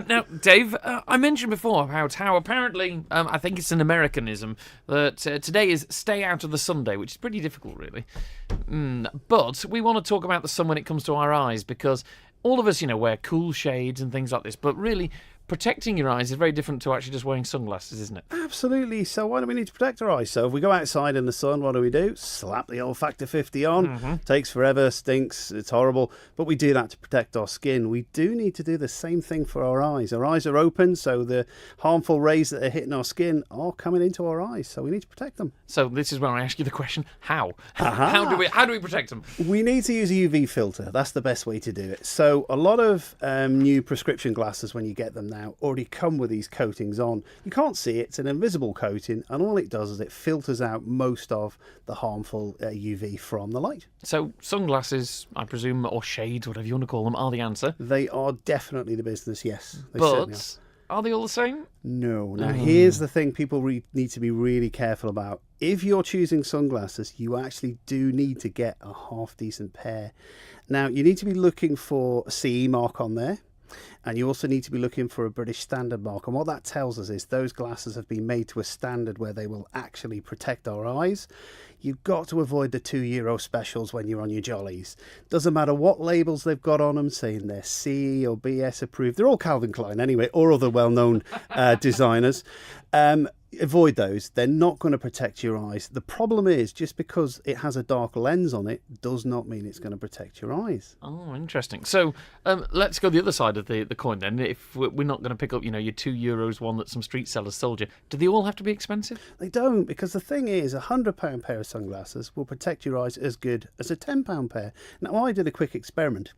Now, Dave, I mentioned before about how apparently, I think it's an Americanism, that today is stay out of the sun day, which is pretty difficult, really. But we want to talk about the sun when it comes to our eyes, because all of us, wear cool shades and things like this, but really, protecting your eyes is very different to actually just wearing sunglasses, isn't it? Absolutely. So why do we need to protect our eyes? So if we go outside in the sun, what do? Slap the old factor 50 on. Mm-hmm. Takes forever, stinks, it's horrible. But we do that to protect our skin. We do need to do the same thing for our eyes. Our eyes are open, so the harmful rays that are hitting our skin are coming into our eyes. So we need to protect them. So this is where I ask you the question, how? Aha. How do we protect them? We need to use a UV filter. That's the best way to do it. So a lot of new prescription glasses, when you get them now, already come with these coatings on. You can't see it. It's an invisible coating, and all it does is it filters out most of the harmful UV from the light. So sunglasses, I presume, or shades, whatever you want to call them, are the answer. They are definitely the business, yes. They certainly But are they all the same? No. Now, here's the thing people need to be really careful about. If you're choosing sunglasses, you actually do need to get a half-decent pair. Now, you need to be looking for a CE mark on there. And you also need to be looking for a British standard mark. And what that tells us is those glasses have been made to a standard where they will actually protect our eyes. You've got to avoid the €2 specials when you're on your jollies. Doesn't matter what labels they've got on them, saying they're CE or BS approved. They're all Calvin Klein anyway, or other well-known designers. Avoid those. They're not going to protect your eyes. The problem is, just because it has a dark lens on it does not mean it's going to protect your eyes. Oh, interesting. So let's go the other side of the coin then. If we're not going to pick up, your €2 one that some street sellers sold you, do they all have to be expensive? They don't, because the thing is, £100 pair of sunglasses will protect your eyes as good as a £10 pair. Now, I did a quick experiment.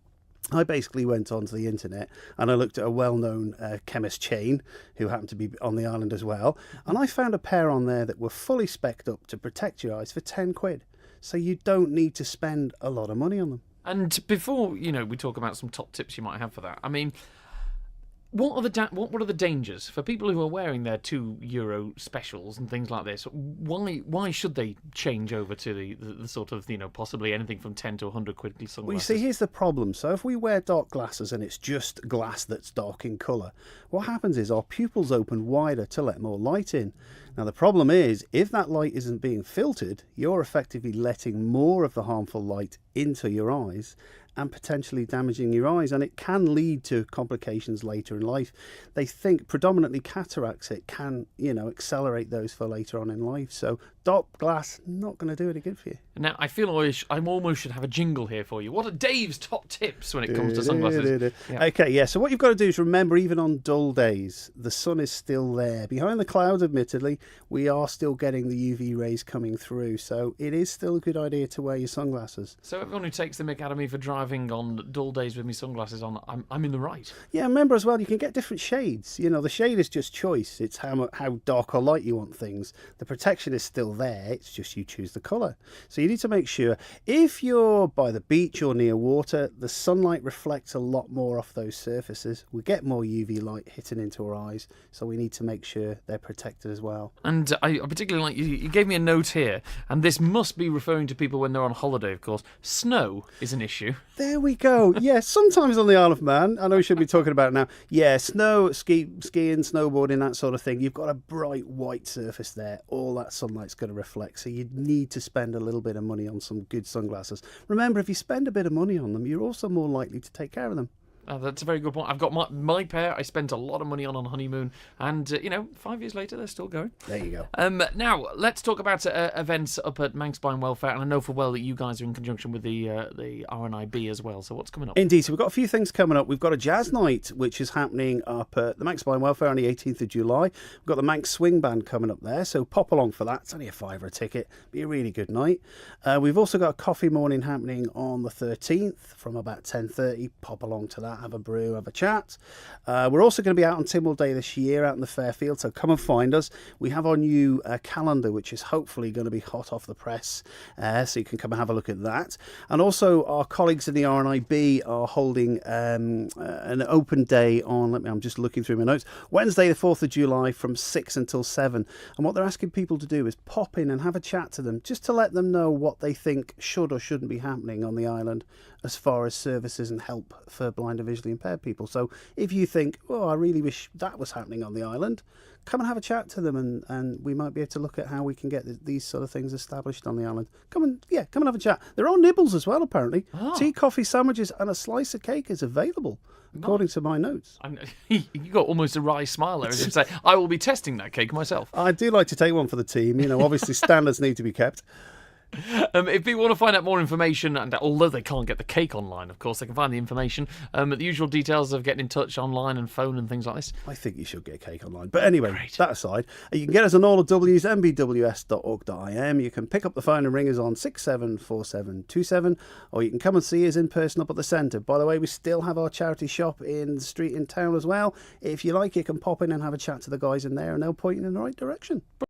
I basically went onto the internet and I looked at a well-known chemist chain who happened to be on the island as well, and I found a pair on there that were fully spec'd up to protect your eyes for £10. So you don't need to spend a lot of money on them. And before we talk about some top tips you might have for that, I mean, what are the dangers for people who are wearing their €2 specials and things like this? Why should they change over to the sort of possibly anything from 10 to 100 quid sunglasses? Well, you see, here's the problem. So if we wear dark glasses and it's just glass that's dark in colour, what happens is our pupils open wider to let more light in. Now the problem is, if that light isn't being filtered, you're effectively letting more of the harmful light into your eyes and potentially damaging your eyes, and it can lead to complications later in life. They think predominantly cataracts, it can, accelerate those for later on in life. So dark glass, not going to do any good for you. Now, I feel I almost should have a jingle here for you. What are Dave's top tips when it comes to sunglasses? Yeah. Okay, yeah, so what you've got to do is remember, even on dull days, the sun is still there. Behind the clouds, admittedly, we are still getting the UV rays coming through, so it is still a good idea to wear your sunglasses. So everyone who takes the mick out of me for driving on dull days with my sunglasses on, I'm in the right. Yeah, remember as well, you can get different shades. The shade is just choice. It's how dark or light you want things. The protection is still there, it's just you choose the colour. So you need to make sure, if you're by the beach or near water, the sunlight reflects a lot more off those surfaces. We get more UV light hitting into our eyes, so we need to make sure they're protected as well. And I particularly like, you gave me a note here, and this must be referring to people when they're on holiday, of course. Snow is an issue. There we go. Yeah, sometimes on the Isle of Man, I know we should be talking about it now. Yeah, snow, skiing, snowboarding, that sort of thing. You've got a bright white surface there. All that sunlight's going to reflect. So you need to spend a little bit of money on some good sunglasses. Remember, if you spend a bit of money on them, you're also more likely to take care of them. That's a very good point. I've got my pair I spent a lot of money on honeymoon, and 5 years later they're still going. There you go. Now let's talk about events up at Manx Blind Welfare, and I know for well that you guys are in conjunction with the RNIB as well. So what's coming up? Indeed, so we've got a few things coming up. We've got a jazz night which is happening up at the Manx Blind Welfare on the 18th of July. We've got the Manx Swing Band coming up there, so pop along for that. It's only a £5 a ticket. Be a really good night. We've also got a coffee morning happening on the 13th from about 10:30. Pop along to that, have a brew, have a chat. We're also going to be out on Tynwald Day this year out in the Fairfield, so come and find us. We have our new calendar, which is hopefully going to be hot off the press, so you can come and have a look at that. And also our colleagues in the RNIB are holding an open day on, I'm just looking through my notes, Wednesday the 4th of July from 6 until 7. And what they're asking people to do is pop in and have a chat to them, just to let them know what they think should or shouldn't be happening on the island as far as services and help for blind and visually impaired people. So if you think, oh, I really wish that was happening on the island, come and have a chat to them, and we might be able to look at how we can get these sort of things established on the island. Come and have a chat. There are nibbles as well, apparently. Tea, coffee, sandwiches, and a slice of cake is available, according to my notes. You got almost a wry smile there, as if to say, I will be testing that cake myself. I do like to take one for the team. Obviously standards need to be kept. If people want to find out more information, and although they can't get the cake online, of course, they can find the information at the usual details of getting in touch online and phone and things like this. I think you should get cake online. But anyway, That aside, you can get us on all the W's, mbws.org.im. You can pick up the phone and ring us on 674727, or you can come and see us in person up at the centre. By the way, we still have our charity shop in the street in town as well. If you like, you can pop in and have a chat to the guys in there, and they'll point you in the right direction.